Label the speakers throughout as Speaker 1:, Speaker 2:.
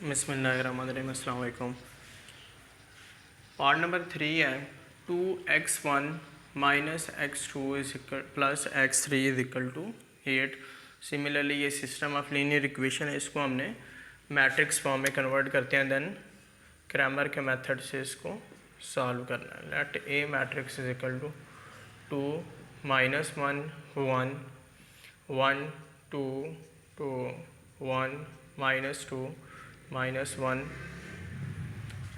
Speaker 1: बिस्मिल्लाहिर्रहमानिर्रहीम। अस्सलाम वालेकुम। पार्ट नंबर 3 है 2x1 minus x2 plus x3 is equal to 8। Similarly ये सिस्टम ऑफ लीनियर इक्वेशन है, इसको हमने मैट्रिक्स फॉर्म में कन्वर्ट करते हैं, देन क्रैमर के मेथड से इसको सॉल्व करना है। Let A matrix is equal to 2 minus 1 1 1 2 2 1 minus 2 minus 1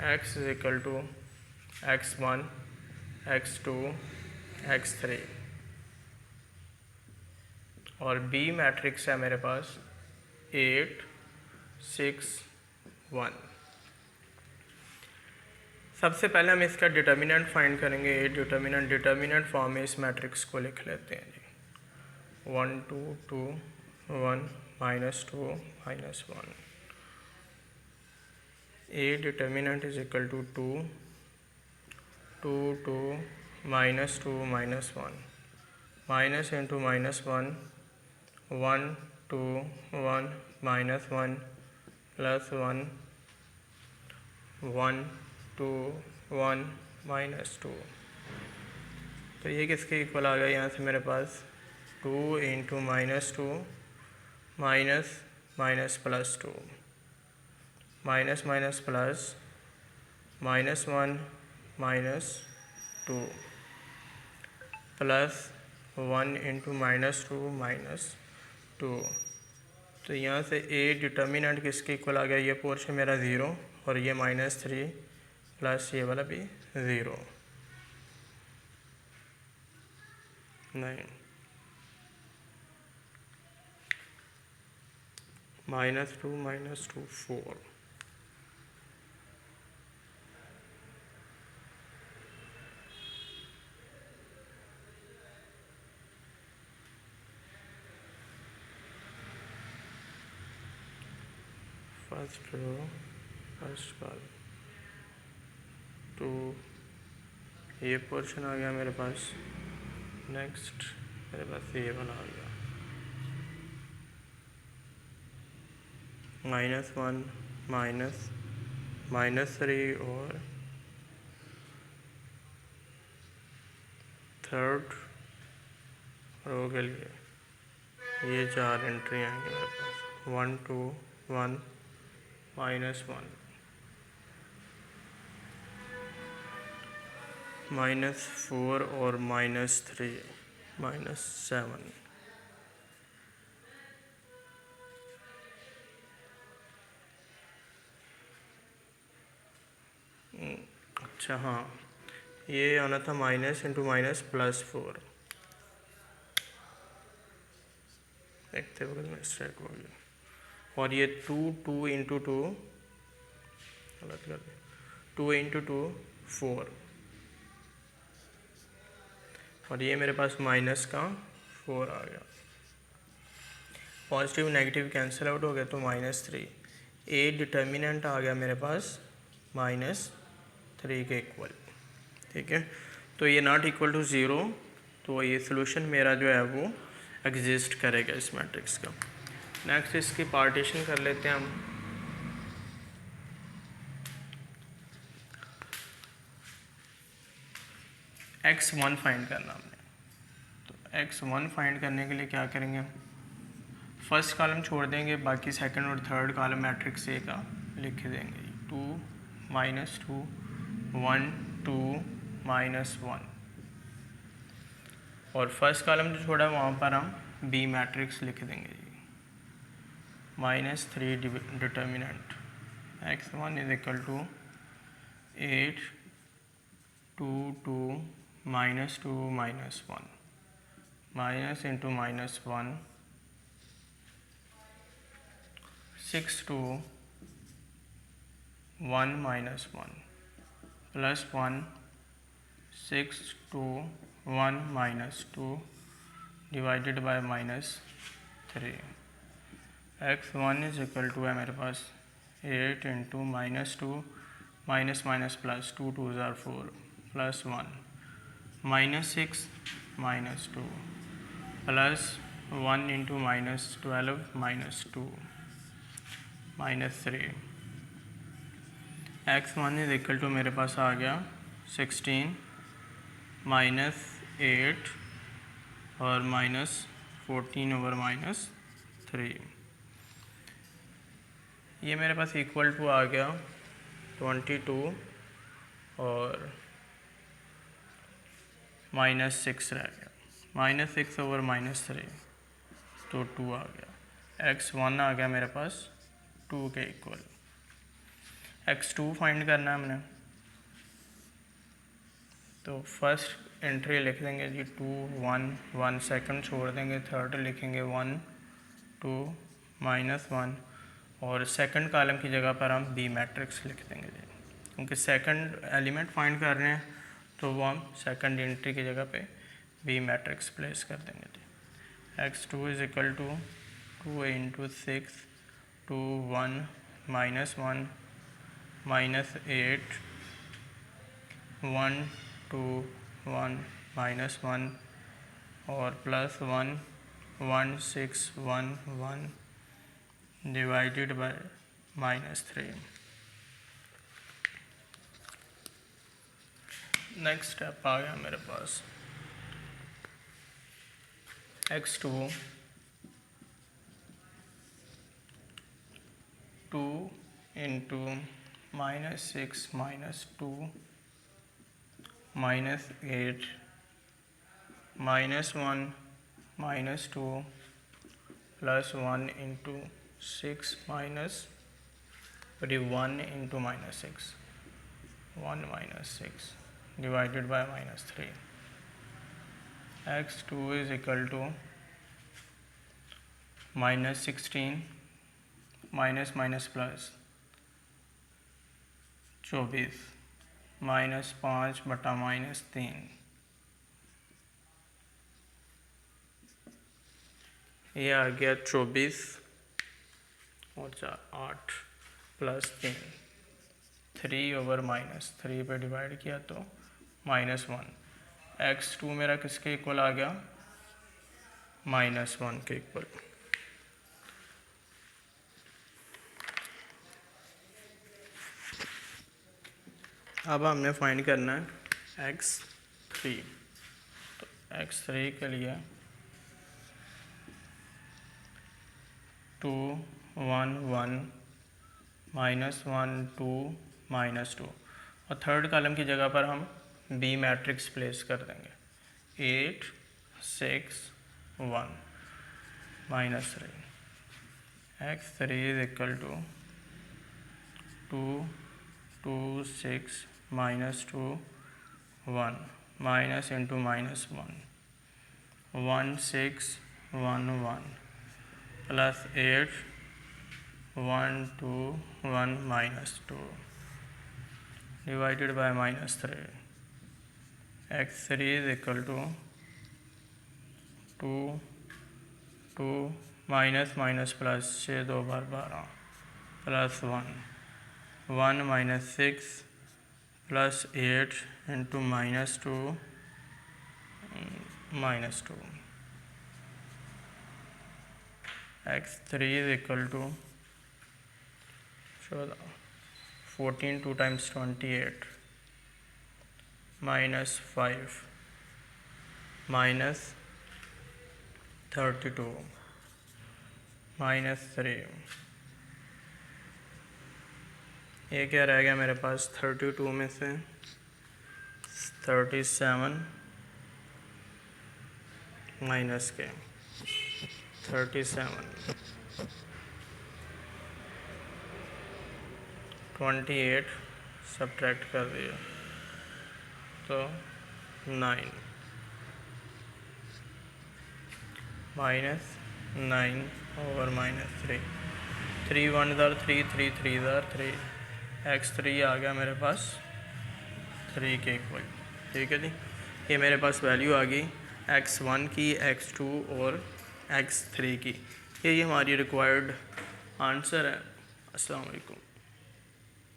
Speaker 1: x is equal to x1 x2 x3 और बी मैट्रिक्स है मेरे पास 8 6 1। सबसे पहले हम इसका डिटर्मिनेंट फाइंड करेंगे। डिटर्मिनेंट फॉर्म में इस मैट्रिक्स को लिख लेते हैं जी। 1 2 2 1 minus 2 minus 1। A determinant is equal to 2 2 2 minus 2 minus 1 minus into minus 1 1 2 1 minus 1 plus 1 1 2 1 minus 2। तो ये किसके इक्वल आ गया? यहाँ से मेरे पास 2 into minus 2 minus minus plus 2 minus minus plus minus 1 minus 2 plus 1 into minus 2 minus 2। तो यहाँ से ए डिटर्मिनेंट किसके इक्वल आ गया? ये पोर्शन मेरा 0 और ये -3 प्लस ये वाला भी 0 नहीं -2 -2 4। फर्स्ट रो फर्स्ट कॉलम 2 ये पोर्शन आ गया मेरे पास। नेक्स्ट मेरे पास ये वाला आ गया -1 माइनस -3 और थर्ड रो के लिए ये 4 एंट्री आएंगे मेरे पास। 1 2 1 -1 -4 और -3 -7। अच्छा हाँ, ये आना था माइनस इंटू माइनस प्लस 4। देखते वक्त मिस्टेक हो गई। और ये 2 2 इंटू 2 गलत कर दिया, 2 इंटू 2 4 और ये मेरे पास माइनस का 4 आ गया। पॉजिटिव नेगेटिव कैंसिल आउट हो गया तो -3। ए डिटर्मिनेंट आ गया मेरे पास -3 के इक्वल। ठीक है, तो ये नॉट इक्वल टू 0, तो ये सोल्यूशन मेरा जो है वो एग्जिस्ट करेगा इस मैट्रिक्स का। नेक्स्ट इसकी पार्टीशन कर लेते हैं हम। x1 फाइंड करना हमने, तो x1 फाइंड करने के लिए क्या करेंगे? फर्स्ट कॉलम छोड़ देंगे, बाकी सेकंड और थर्ड कॉलम मैट्रिक्स ए का लिख देंगे। 2 -2 1 2 -1 और फर्स्ट कॉलम जो छोड़ा है वहाँ पर हम बी मैट्रिक्स लिख देंगे जी। -3 determinant x1 is equal to 8 2 2 -2 -1 minus into -1 6 2 1 -1 प्लस 1 6 2 1 -2 divided by -3। x1 is equal to है मेरे पास 8 इंटू -2 माइनस माइनस प्लस 2 2 ज़ार 4 plus 1 -6 -2 plus 1 into -12 -2 -3 x1 is equal to मेरे पास आ गया 16 -8 और -14 ओवर -3। ये मेरे पास इक्वल टू आ गया 22 और -6 रह गया, -6 ओवर -3 तो 2 आ गया। x1 आ गया मेरे पास 2 के इक्वल। x2 फाइंड करना है हमने, तो फर्स्ट एंट्री लिख देंगे जी 2 1 1, सेकंड छोड़ देंगे, थर्ड लिखेंगे 1 2 -1 और सेकंड कॉलम की जगह पर हम बी मैट्रिक्स लिख देंगे जी, क्योंकि सेकंड एलिमेंट फाइंड कर रहे हैं तो वो हम सेकंड एंट्री की जगह पे बी मैट्रिक्स प्लेस कर देंगे जी। x2 इज इक्वल टू 2 × 6 2 1 -1 -8 1 2 1 -1 और +1 1 6 1 1 डिवाइडेड बाय -3। नेक्स्ट स्टेप आ गया मेरे पास x2 2 × -6 -2 -8 -1 -2 +1 × 6 1 × -6 1 -6 divided by -3। x2 is equal to -16 minus minus plus 24 -5 बटा -3। ये आ गया 24 और 8 +3 3 ओवर -3 पे डिवाइड किया तो -1। x2 मेरा किसके इक्वल आ गया, -1 के इक्वल। अब हमने फाइंड करना है x3। तो x3 के लिए 2 1 1 -1 2 -2 और थर्ड कॉलम की जगह पर हम बी मैट्रिक्स प्लेस कर देंगे 8 6 1 -3। x3 is equal to 2 2 6 -2 1 minus into -1 1 6 1 1 +8 1 2 1 -2 divided by -3। x3 is equal to 2 2 minus minus plus 6 2 बार 12 +1 1 -6 +8 into -2 -2। x3 is equal to 14 2 times 28 -5 -32 -3। ये क्या रह गया मेरे पास, 32 में से 37 माइनस के 37 28 सब्ट्रैक्ट कर दिया तो 9 -9 ओवर -3 3 1 दर 3 3 3 दर 3। x3 आ गया मेरे पास 3 के इक्वल। ठीक है जी, ये मेरे पास वैल्यू आ गई x1 की, x2 और x3 की। ये हमारी रिक्वायर्ड आंसर है। अस्सलाम वालेकुम।